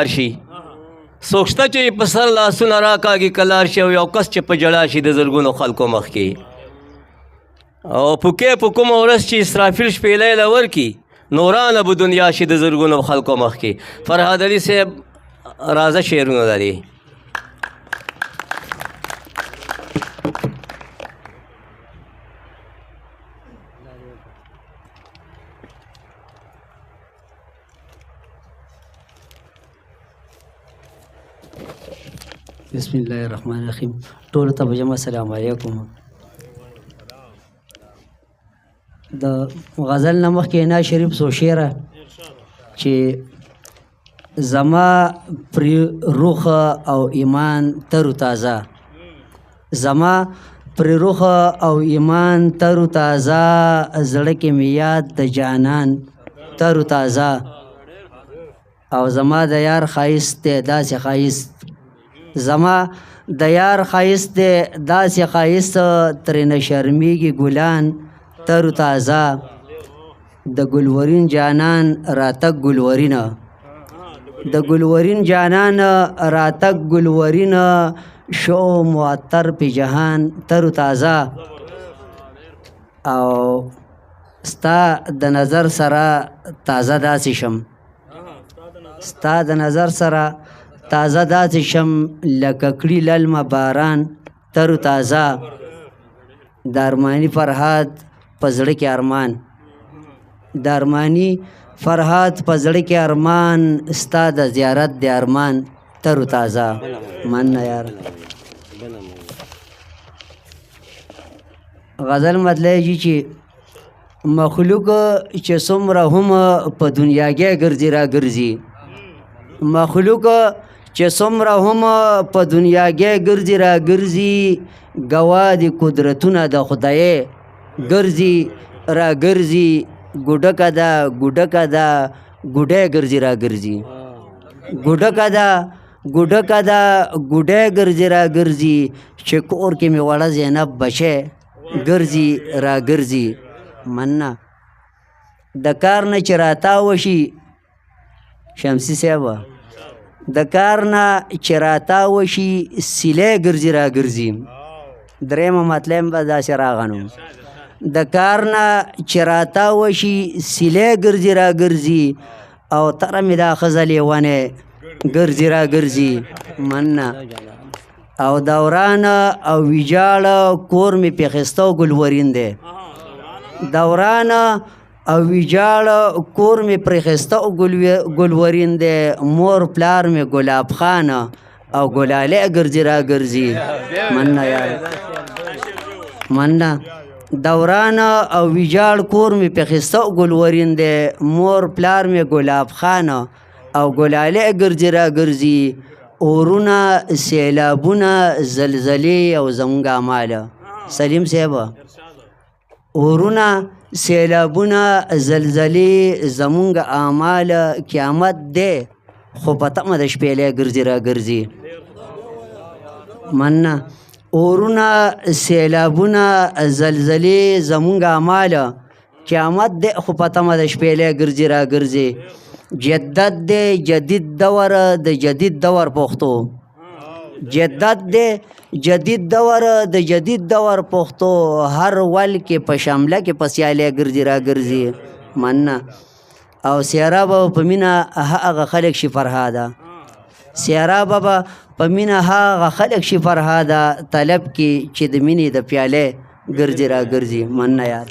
شي څوک شته چې په سر لاسونه راکاږي کلار شي او یو کس چې په ژړا شي د زرګونو خلکو مخ کې او پوکې په کومه ورځ چې اسرافیل شپېلۍ له ورکي نورانه به دنیا شي د زرګونو خلکو مخ کې. فرهاد علي صاحب راځه شعرونه لري. بسم الله الرحمن الرحیم. ټولو ته به جمع السلام علیکم. د غزل نه مخکې نا شریف څو شعره چې زما پرې روخه او ایمان تر تازه، زما پرې روخه او ایمان تر تازه، زړه کې مې یاد د جانان تر تازه، او زما د یار ښایست دی داسې ښایست، زما د یار ښایست دی داسې ښایست، ترېنه شرمېږي ګلان تر تازه، د ګلورین جانان راتګ ګلورینه، د ګلورین جانان راتګ ګلورینه، شو معطر په جهان تر تازه، او ستا د نظر سره تازه داسې شم، ستا د نظر سره تازه داسې شم، لکه کړي للمه باران تر تازه، د ارماني فرهاد په زړه کې ارمان، د ارماني فرهاد په زړه کې ارمان، ستا د زیارت د ارمان تر تازه. مننه یار. غزل مطلب چې مخلوق چې څومره هم په دنیاګۍ ګرځي را ګرځي، مخلوق چې څومره هم په دنیاګۍ ګرځي را ګرځي، ګواه د قدرتونه د خدای ګرځي را ګرځي، ګوډکه ده ګوډکه ده ګوډی ګرځي را ګرځي، ګوډکه ده ګوډکه ده ګوډی ګرځي را ګرځي، چې کور کې مې وړه زینب بچی ګرځي را ګرځي. مننه. د کار نه چې راتاوه شي شمسي صاحبه، د کار نه چې راتاوه شي سیلی ګرځي را ګرځي. درېیمه مطلب به داسې راغنو، د کار نه چې راتاوه شي سیلی ګرځي را ګرځي، او تره مې دا ښځه لیونې ګرځي را ګرځي. مننه. او دوران او ویجاړ کور مې پېخسته او ګلورین دی، دوران او ویجاړ کور مې پرېخسته او ګلورین دی، مور پلار مې ګلاب خان او ګلالی ګرځي را ګرځي. مننه یار. مننه. دوران او ویجاړ کور مې پېخسته او ګلورین دی، مور پلار مې ګلاب خان او ګلالی ګرځي را ګرځي، اورونه سیلابونه زلزلې او زمونږ اعماله. سلیم صاحبه، اورونه سیلابونه زلزلې زمونږ اعماله، قیامت دی خو په تمه د شپېلۍ ګرځي را ګرځي. مننه. اورونه سیلابونه زلزلې زمونږ اعماله، قیامت دی خو په تمه د شپېلۍ ګرځي را ګرځي. جدت دی جدید دور د جدید دور پښتو، جدت دی جدید دور د جدید دور پښتو، هر ول کې په شمله کې په سیالۍ ګرځي را ګرځي. مننه. او سیاره به په مینه هغه خلک شي فرهاده، سیاره به په مینه هغه خلک شي فرهاده، طلب کې چې د مینې د پیالې ګرځي را ګرځي. مننه یار.